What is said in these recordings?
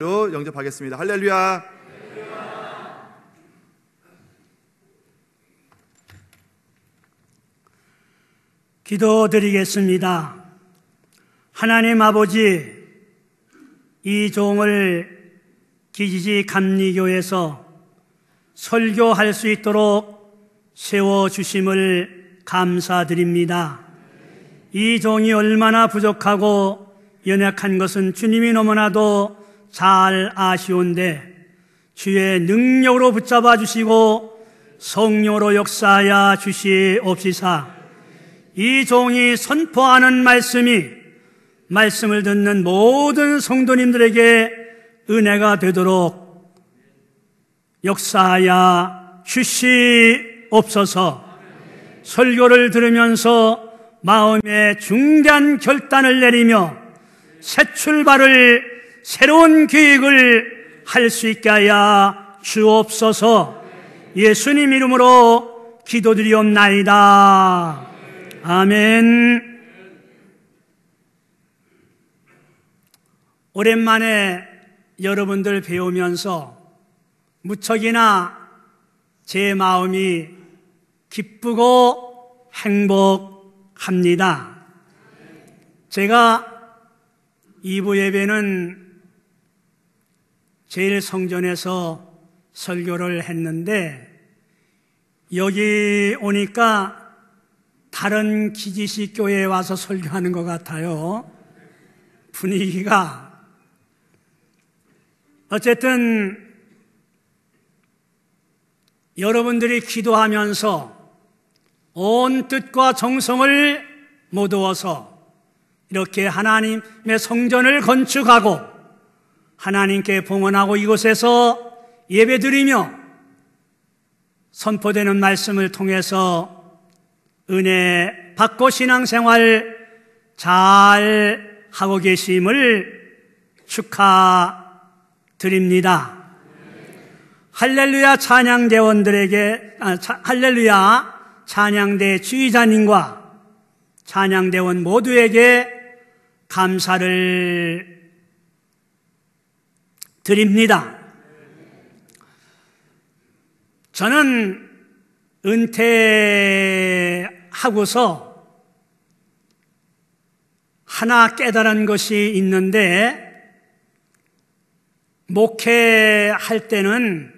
영접하겠습니다. 할렐루야. 기도드리겠습니다. 하나님 아버지, 이 종을 기지지 감리교에서 설교할 수 있도록 세워주심을 감사드립니다. 이 종이 얼마나 부족하고 연약한 것은 주님이 너무나도 잘 아시온데 주의 능력으로 붙잡아 주시고 성령으로 역사하여 주시옵시사. 이 종이 선포하는 말씀을 듣는 모든 성도님들에게 은혜가 되도록 역사하여 주시옵소서. 설교를 들으면서 마음에 중대한 결단을 내리며 새 출발을, 새로운 계획을 할 수 있게 하여 주옵소서. 예수님 이름으로 기도드리옵나이다. 아멘. 오랜만에 여러분들 배우면서 무척이나 제 마음이 기쁘고 행복합니다. 제가 2부 예배는 제1성전에서 설교를 했는데 여기 오니까 다른 기지식 교회에 와서 설교하는 것 같아요. 분위기가. 어쨌든 여러분들이 기도하면서 온 뜻과 정성을 모두어서 이렇게 하나님의 성전을 건축하고 하나님께 봉헌하고 이곳에서 예배드리며 선포되는 말씀을 통해서 은혜 받고 신앙생활 잘 하고 계심을 축하드립니다. 할렐루야 찬양대원들에게, 할렐루야 찬양대 주의자님과 찬양대원 모두에게 감사를 드립니다. 저는 은퇴하고서 하나 깨달은 것이 있는데, 목회할 때는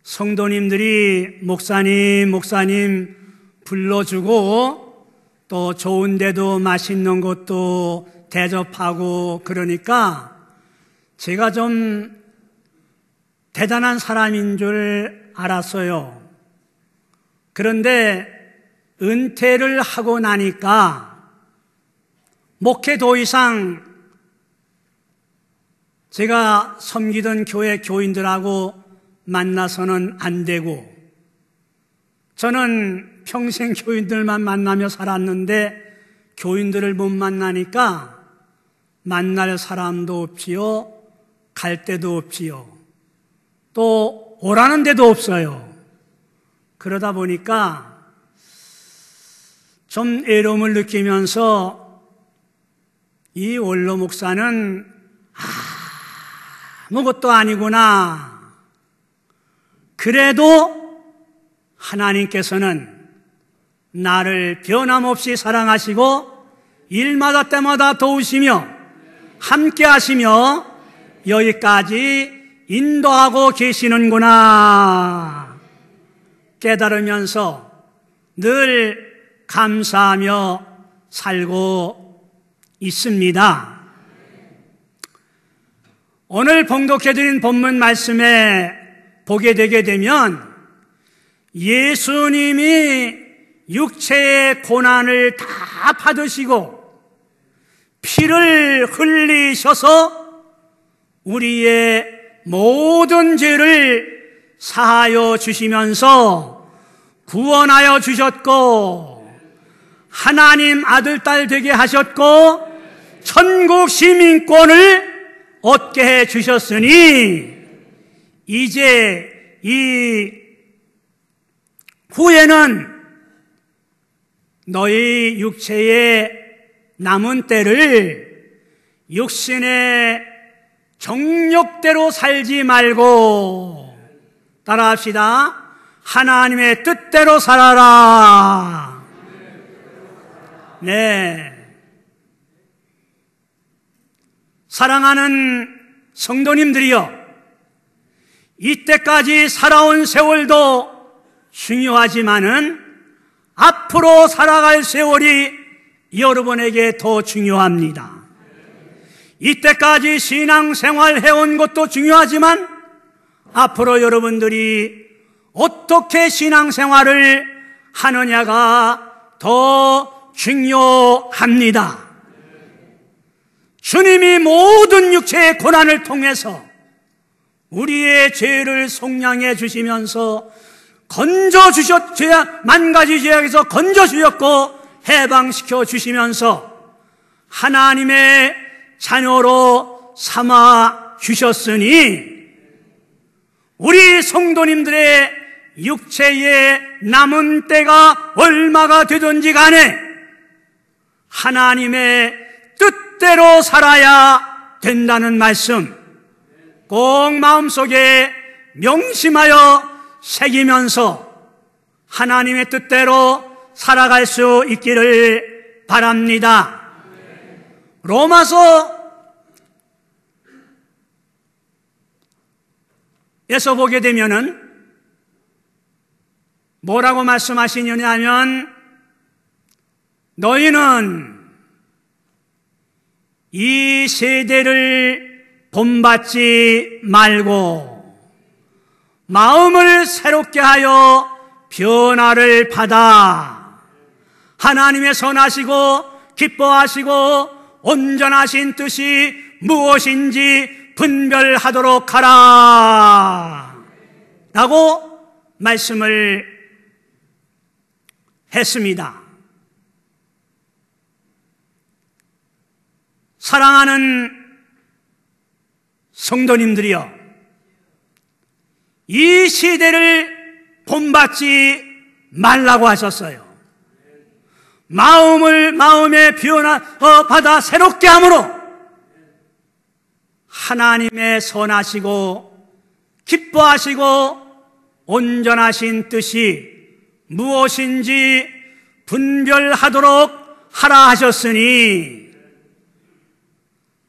성도님들이 목사님 불러주고 또 좋은 데도 맛있는 것도 대접하고 그러니까 제가 좀 대단한 사람인 줄 알았어요. 그런데 은퇴를 하고 나니까 목회 더 이상 제가 섬기던 교회 교인들하고 만나서는 안 되고, 저는 평생 교인들만 만나며 살았는데 교인들을 못 만나니까 만날 사람도 없지요, 갈 데도 없지요, 또 오라는 데도 없어요. 그러다 보니까 좀 외로움을 느끼면서 이 원로 목사는 아무것도 아니구나. 그래도 하나님께서는 나를 변함없이 사랑하시고 일마다 때마다 도우시며 함께 하시며 여기까지 인도하고 계시는구나 깨달으면서 늘 감사하며 살고 있습니다. 오늘 봉독해드린 본문 말씀에 보게 되게 되면 예수님이 육체의 고난을 다 받으시고 피를 흘리셔서 우리의 모든 죄를 사하여 주시면서 구원하여 주셨고 하나님 아들, 딸 되게 하셨고 천국 시민권을 얻게 해 주셨으니 이제 이 후에는 너희 육체의 남은 때를 육신의 정욕대로 살지 말고, 따라합시다. 하나님의 뜻대로 살아라. 네. 사랑하는 성도님들이여, 이때까지 살아온 세월도 중요하지만은 앞으로 살아갈 세월이 여러분에게 더 중요합니다. 이때까지 신앙생활 해온 것도 중요하지만 앞으로 여러분들이 어떻게 신앙생활을 하느냐가 더 중요합니다. 주님이 모든 육체의 고난을 통해서 우리의 죄를 속량해 주시면서 만 가지 죄악에서 건져 주셨고 해방시켜 주시면서 하나님의 자녀로 삼아 주셨으니 우리 성도님들의 육체에 남은 때가 얼마가 되든지 간에 하나님의 뜻대로 살아야 된다는 말씀 꼭 마음속에 명심하여 새기면서 하나님의 뜻대로 살아갈 수 있기를 바랍니다. 로마서에서 보게 되면은 뭐라고 말씀하시느냐 하면 너희는 이 세대를 본받지 말고 마음을 새롭게 하여 변화를 받아 하나님의 선하시고 기뻐하시고 온전하신 뜻이 무엇인지 분별하도록 하라 라고 말씀을 했습니다. 사랑하는 성도님들이여, 이 시대를 본받지 말라고 하셨어요. 마음의 변화 받아 새롭게 함으로 하나님의 선하시고 기뻐하시고 온전하신 뜻이 무엇인지 분별하도록 하라 하셨으니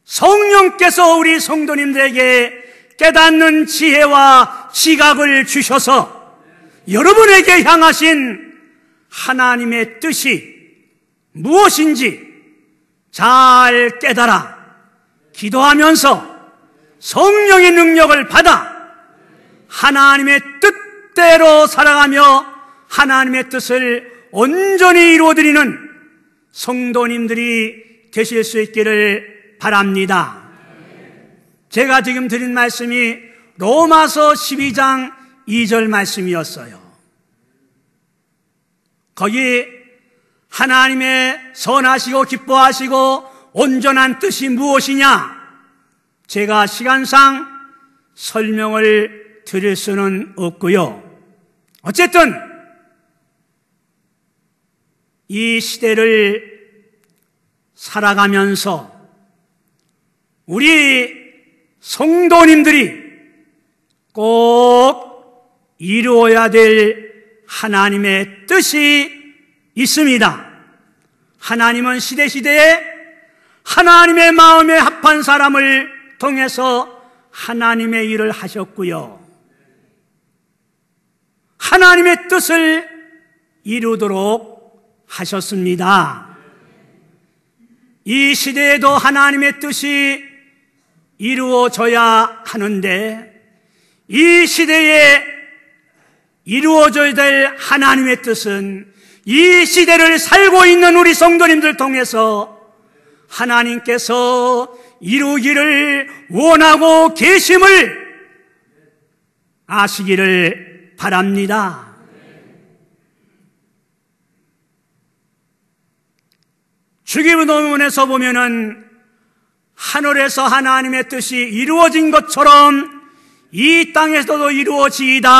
성령께서 우리 성도님들에게 깨닫는 지혜와 지각을 주셔서 여러분에게 향하신 하나님의 뜻이 무엇인지 잘 깨달아 기도하면서 성령의 능력을 받아 하나님의 뜻대로 살아가며 하나님의 뜻을 온전히 이루어드리는 성도님들이 되실 수 있기를 바랍니다. 제가 지금 드린 말씀이 로마서 12장 2절 말씀이었어요. 거기 하나님의 선하시고 기뻐하시고 온전한 뜻이 무엇이냐? 제가 시간상 설명을 드릴 수는 없고요. 어쨌든 이 시대를 살아가면서 우리 성도님들이 꼭 이루어야 될 하나님의 뜻이 있습니다. 하나님은 시대시대에 하나님의 마음에 합한 사람을 통해서 하나님의 일을 하셨고요. 하나님의 뜻을 이루도록 하셨습니다. 이 시대에도 하나님의 뜻이 이루어져야 하는데 이 시대에 이루어져야 될 하나님의 뜻은 이 시대를 살고 있는 우리 성도님들 통해서 하나님께서 이루기를 원하고 계심을 아시기를 바랍니다. 주기도문에서 보면은 하늘에서 하나님의 뜻이 이루어진 것처럼 이 땅에서도 이루어지이다.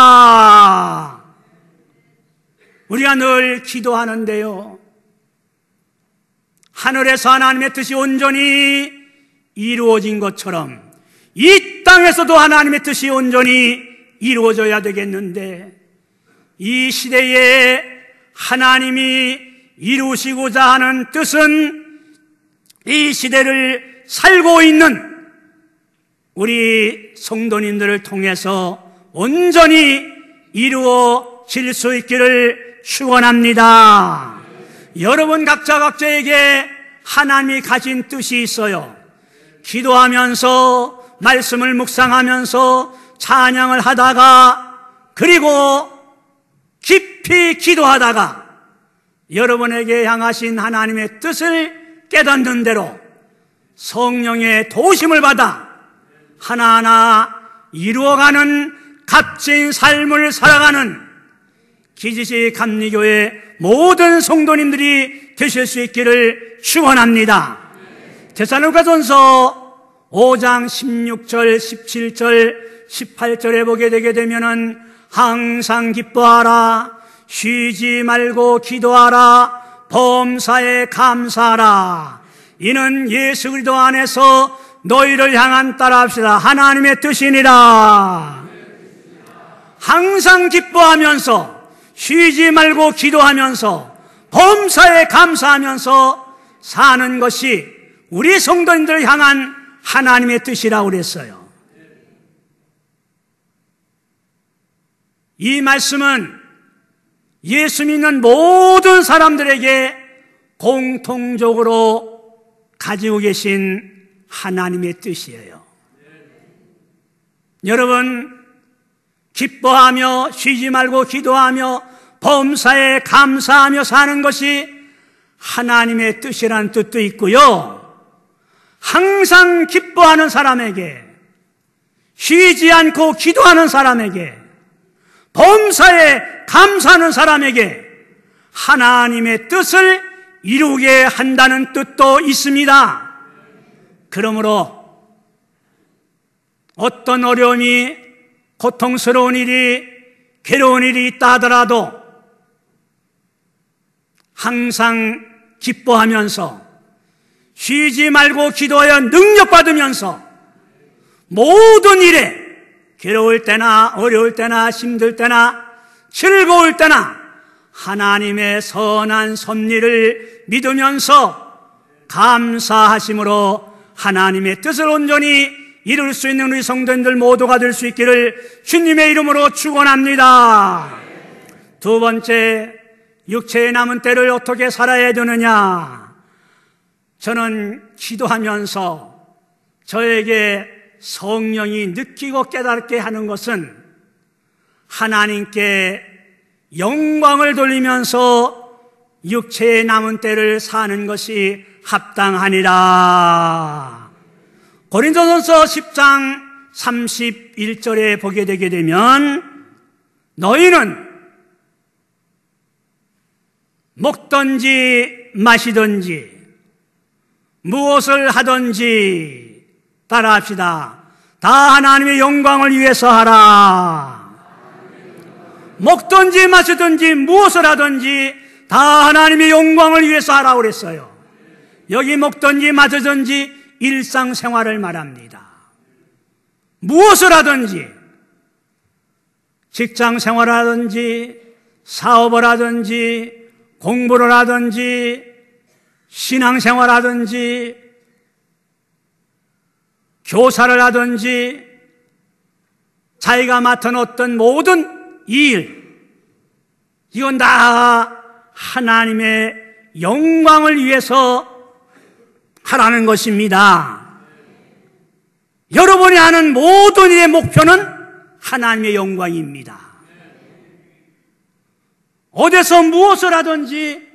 우리가 늘 기도하는데요. 하늘에서 하나님의 뜻이 온전히 이루어진 것처럼 이 땅에서도 하나님의 뜻이 온전히 이루어져야 되겠는데, 이 시대에 하나님이 이루시고자 하는 뜻은 이 시대를 살고 있는 우리 성도님들을 통해서 온전히 이루어질 수 있기를 축원합니다. 여러분 각자에게 하나님이 가진 뜻이 있어요. 기도하면서, 말씀을 묵상하면서, 찬양을 하다가, 그리고 깊이 기도하다가 여러분에게 향하신 하나님의 뜻을 깨닫는 대로 성령의 도우심을 받아 하나하나 이루어가는 값진 삶을 살아가는 기지시 감리교회 모든 성도님들이 되실 수 있기를 축원합니다. 데살로니가전서 5장 16절, 17절, 18절에 보게 되게 되면은 항상 기뻐하라, 쉬지 말고 기도하라, 범사에 감사하라. 이는 예수 그리스도 안에서 너희를 향한 따라합시다 하나님의 뜻이니라. 항상 기뻐하면서, 쉬지 말고 기도하면서, 범사에 감사하면서 사는 것이 우리 성도님들을 향한 하나님의 뜻이라고 그랬어요. 이 말씀은 예수 믿는 모든 사람들에게 공통적으로 가지고 계신 하나님의 뜻이에요. 여러분, 기뻐하며 쉬지 말고 기도하며 범사에 감사하며 사는 것이 하나님의 뜻이라는 뜻도 있고요, 항상 기뻐하는 사람에게, 쉬지 않고 기도하는 사람에게, 범사에 감사하는 사람에게 하나님의 뜻을 이루게 한다는 뜻도 있습니다. 그러므로 어떤 어려움이, 고통스러운 일이, 괴로운 일이 있다 하더라도 항상 기뻐하면서 쉬지 말고 기도하여 능력받으면서 모든 일에 괴로울 때나 어려울 때나 힘들 때나 즐거울 때나 하나님의 선한 섭리를 믿으면서 감사하심으로 하나님의 뜻을 온전히 이룰 수 있는 우리 성도님들 모두가 될 수 있기를 주님의 이름으로 축원합니다. 두 번째, 육체의 남은 때를 어떻게 살아야 되느냐? 저는 기도하면서 저에게 성령이 느끼고 깨닫게 하는 것은 하나님께 영광을 돌리면서 육체의 남은 때를 사는 것이 합당하니라. 고린도전서 10장 31절에 보게 되게 되면 너희는 먹든지 마시든지 무엇을 하든지 따라합시다. 다 하나님의 영광을 위해서 하라. 먹든지 마시든지 무엇을 하든지 다 하나님의 영광을 위해서 하라고 그랬어요. 여기 먹든지 마시든지 일상생활을 말합니다. 무엇을 하든지, 직장생활을 하든지 사업을 하든지 공부를 하든지 신앙생활을 하든지 교사를 하든지 자기가 맡은 어떤 모든 일, 이건 다 하나님의 영광을 위해서 하라는 것입니다. 여러분이 하는 모든 일의 목표는 하나님의 영광입니다. 어디서 무엇을 하든지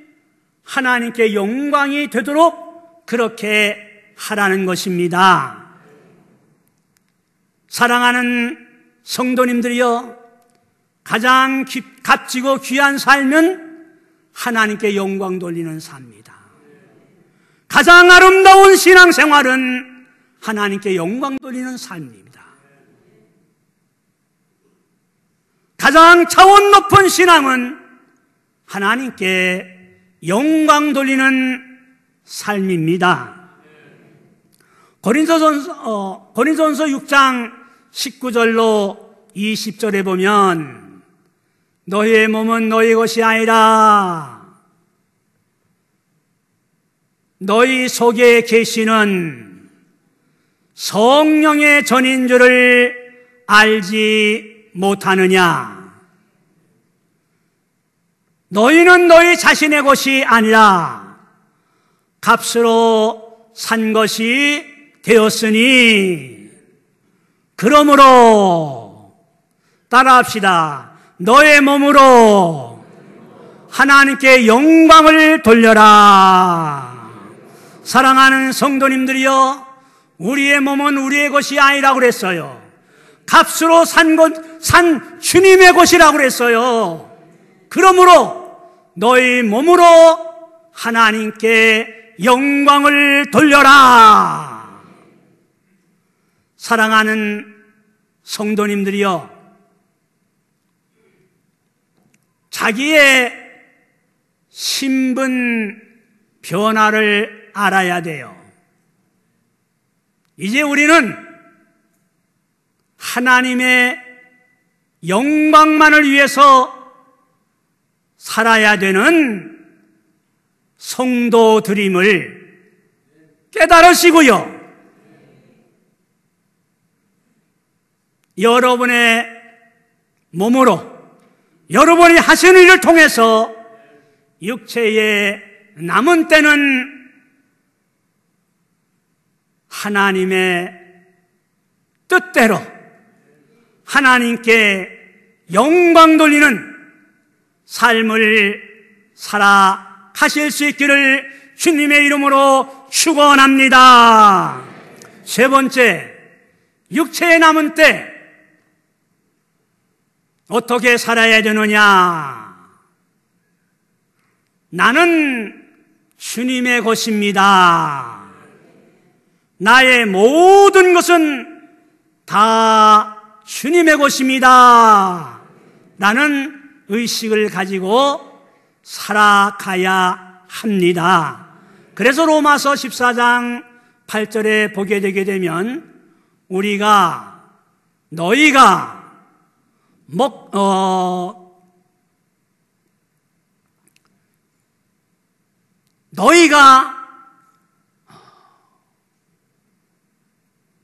하나님께 영광이 되도록 그렇게 하라는 것입니다. 사랑하는 성도님들이여, 가장 값지고 귀한 삶은 하나님께 영광 돌리는 삶입니다. 가장 아름다운 신앙생활은 하나님께 영광 돌리는 삶입니다. 가장 차원 높은 신앙은 하나님께 영광 돌리는 삶입니다. 고린도전서 6장 19절로 20절에 보면 너희의 몸은 너희 것이 아니라 너희 속에 계시는 성령의 전인 줄을 알지 못하느냐. 너희는 너희 자신의 것이 아니라 값으로 산 것이 되었으니 그러므로 따라합시다. 너의 몸으로 하나님께 영광을 돌려라. 사랑하는 성도님들이여, 우리의 몸은 우리의 것이 아니라고 그랬어요. 값으로 산 주님의 것이라고 그랬어요. 그러므로 너희 몸으로 하나님께 영광을 돌려라. 사랑하는 성도님들이여, 자기의 신분 변화를 알아야 돼요. 이제 우리는 하나님의 영광만을 위해서 살아야 되는 성도들임을 깨달으시고요. 여러분의 몸으로 여러분이 하시는 일을 통해서 육체의 남은 때는 하나님의 뜻대로 하나님께 영광 돌리는 삶을 살아가실 수 있기를 주님의 이름으로 축원합니다. 세 번째, 육체의 남은 때 어떻게 살아야 되느냐? 나는 주님의 것입니다. 나의 모든 것은 다 주님의 것입니다. 라는 의식을 가지고 살아가야 합니다. 그래서 로마서 14장 8절에 보게 되게 되면 너희가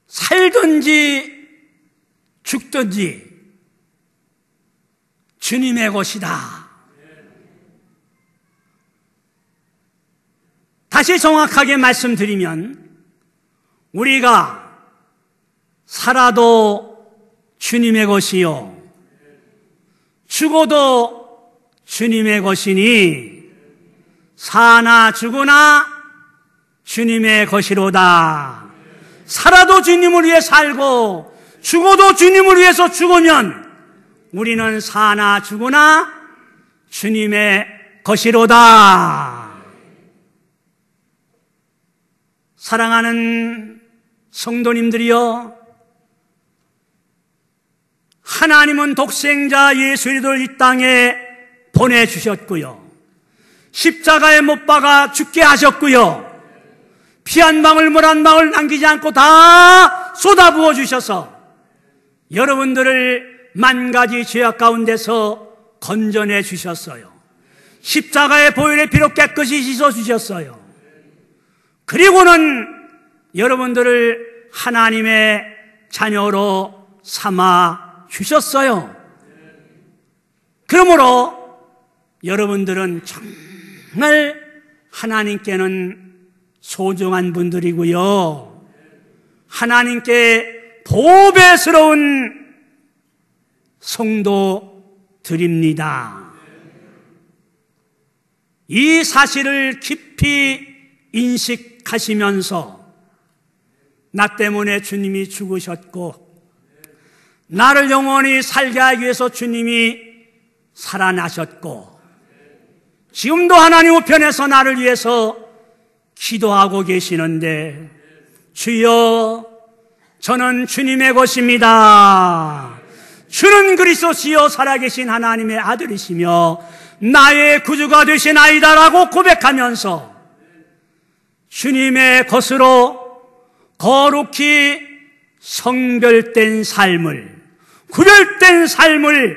살든지 죽든지 주님의 것이다. 다시 정확하게 말씀드리면 우리가 살아도 주님의 것이요 죽어도 주님의 것이니 사나 죽으나 주님의 것이로다. 살아도 주님을 위해 살고 죽어도 주님을 위해서 죽으면 우리는 사나 죽으나 주님의 것이로다. 사랑하는 성도님들이여, 하나님은 독생자 예수 그리스도를 이 땅에 보내주셨고요, 십자가에 못 박아 죽게 하셨고요, 피 한 방울 물 한 방울 남기지 않고 다 쏟아부어 주셔서 여러분들을 만 가지 죄악 가운데서 건져내 주셨어요. 십자가의 보혈의 피로 깨끗이 씻어주셨어요. 그리고는 여러분들을 하나님의 자녀로 삼아 주셨어요. 그러므로 여러분들은 정말 하나님께는 소중한 분들이고요, 하나님께 보배스러운 성도들입니다. 이 사실을 깊이 인식하시면서 나 때문에 주님이 죽으셨고 나를 영원히 살게 하기 위해서 주님이 살아나셨고 지금도 하나님 우편에서 나를 위해서 기도하고 계시는데, 주여, 저는 주님의 것입니다. 주는 그리스도시요 살아계신 하나님의 아들이시며 나의 구주가 되시나이다라고 고백하면서 주님의 것으로 거룩히 성별된 삶을, 구별된 삶을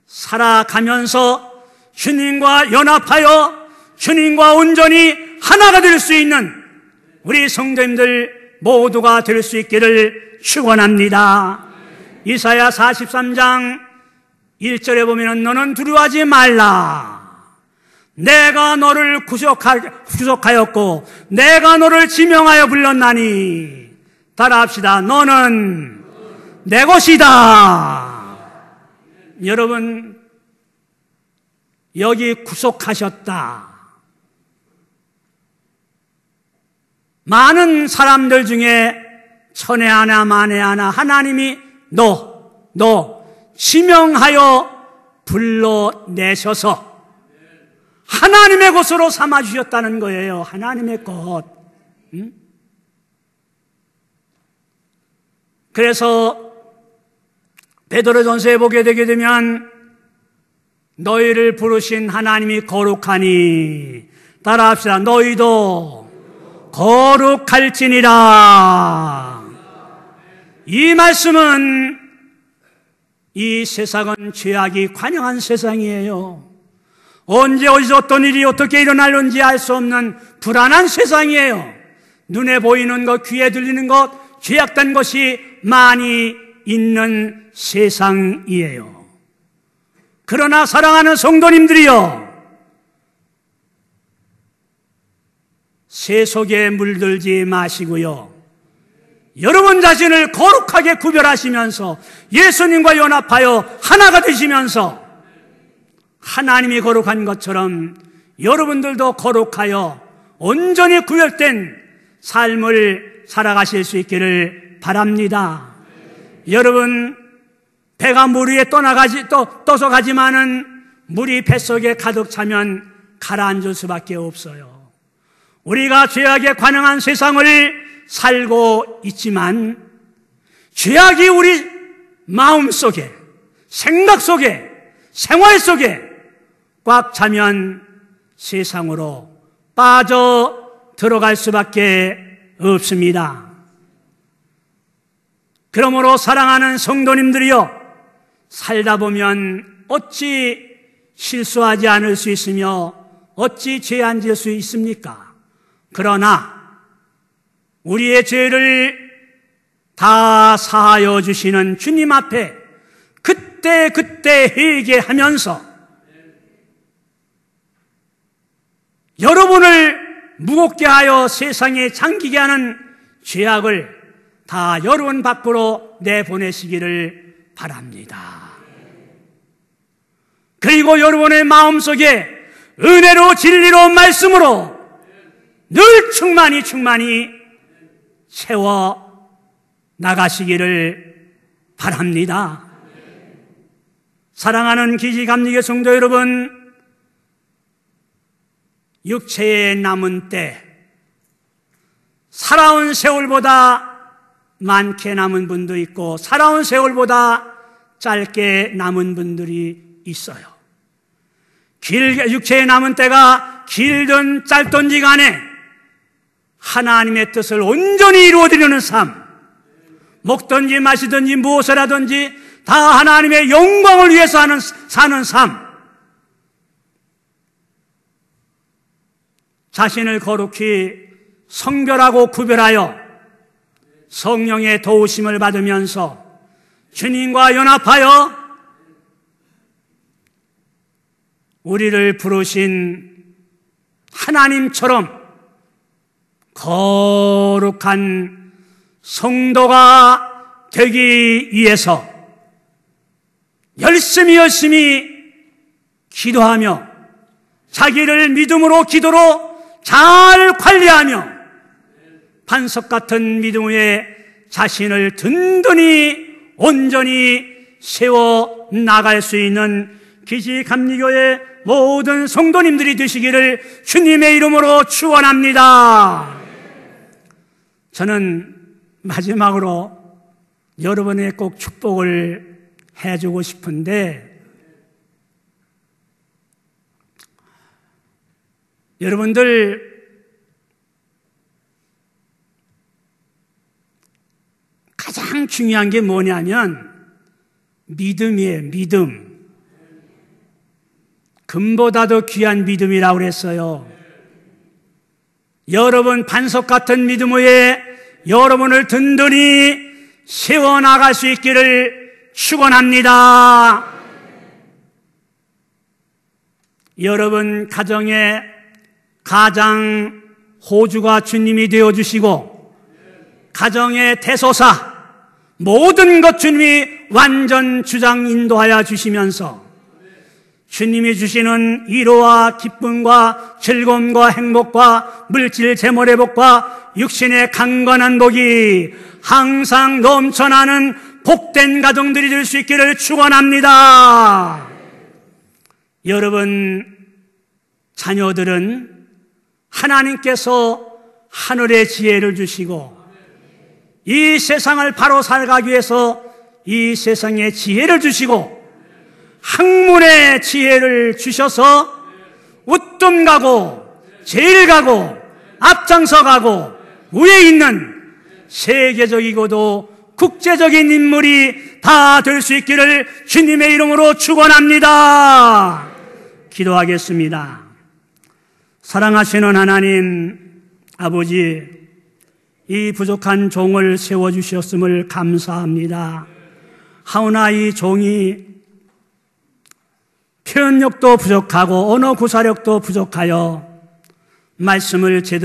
살아가면서 주님과 연합하여 주님과 온전히 하나가 될 수 있는 우리 성도님들 모두가 될 수 있기를 축원합니다. 이사야 43장 1절에 보면 너는 두려워하지 말라. 내가 너를 구속하였고 내가 너를 지명하여 불렀나니 따라합시다. 너는 내 것이다. 여러분, 여기 구속하셨다. 많은 사람들 중에 천에 하나 만에 하나 하나님이 너 지명하여 불러내셔서 하나님의 것으로 삼아주셨다는 거예요. 하나님의 것. 그래서 베드로전서에 보게 되게 되면 너희를 부르신 하나님이 거룩하니 따라합시다. 너희도 거룩할지니라. 이 말씀은 이 세상은 죄악이 관영한 세상이에요. 언제 어디서 어떤 일이 어떻게 일어날는지 알 수 없는 불안한 세상이에요. 눈에 보이는 것, 귀에 들리는 것, 죄악된 것이 많이 있는 세상이에요. 그러나 사랑하는 성도님들이여, 세속에 물들지 마시고요, 여러분 자신을 거룩하게 구별하시면서 예수님과 연합하여 하나가 되시면서 하나님이 거룩한 것처럼 여러분들도 거룩하여 온전히 구별된 삶을 살아가실 수 있기를 바랍니다. 여러분, 배가 물 위에 떠서 가지만은 물이 뱃속에 가득 차면 가라앉을 수밖에 없어요. 우리가 죄악에 관영한 세상을 살고 있지만 죄악이 우리 마음 속에, 생각 속에, 생활 속에 꽉 차면 세상으로 빠져 들어갈 수밖에 없습니다. 그러므로 사랑하는 성도님들이여, 살다 보면 어찌 실수하지 않을 수 있으며 어찌 죄 안 지을 수 있습니까? 그러나 우리의 죄를 다 사하여 주시는 주님 앞에 그때 회개하면서 여러분을 무겁게 하여 세상에 잠기게 하는 죄악을 다 여러분 밖으로 내보내시기를 바랍니다. 그리고 여러분의 마음속에 은혜로 진리로 말씀으로 늘 충만히 채워 나가시기를 바랍니다. 사랑하는 기지감리교 성도 여러분, 육체에 남은 때 살아온 세월보다 많게 남은 분도 있고 살아온 세월보다 짧게 남은 분들이 있어요. 육체에 남은 때가 길든 짧든지 간에 하나님의 뜻을 온전히 이루어드리는 삶, 먹든지 마시든지 무엇을 하든지 다 하나님의 영광을 위해서 사는 삶, 자신을 거룩히 성별하고 구별하여 성령의 도우심을 받으면서 주님과 연합하여 우리를 부르신 하나님처럼 거룩한 성도가 되기 위해서 열심히 기도하며 자기를 믿음으로 기도로 잘 관리하며 반석 같은 믿음 위에 자신을 든든히 온전히 세워 나갈 수 있는 기지감리교의 모든 성도님들이 되시기를 주님의 이름으로 축원합니다. 저는 마지막으로 여러분의 꼭 축복을 해주고 싶은데, 여러분들 가장 중요한 게 뭐냐면 믿음이에요. 믿음. 금보다도 귀한 믿음이라고 그랬어요. 여러분 반석 같은 믿음 위에 여러분을 든든히 세워나갈 수 있기를 축원합니다. 여러분 가정의 가장 호주가 주님이 되어주시고 가정의 대소사 모든 것 주님이 완전 주장 인도하여 주시면서 주님이 주시는 위로와 기쁨과 즐거움과 행복과 물질 재물의 복과 육신의 강건한 복이 항상 넘쳐나는 복된 가정들이 될 수 있기를 축원합니다. 여러분 자녀들은 하나님께서 하늘의 지혜를 주시고 이 세상을 바로 살아가기 위해서 이 세상에 지혜를 주시고 학문의 지혜를 주셔서 우뜸 가고 제일 가고 앞장서 가고 위에 있는 세계적이고도 국제적인 인물이 다 될 수 있기를 주님의 이름으로 축원합니다. 기도하겠습니다. 사랑하시는 하나님 아버지, 이 부족한 종을 세워주셨음을 감사합니다. 하오나 이 종이 표현력도 부족하고 언어 구사력도 부족하여 말씀을 제대로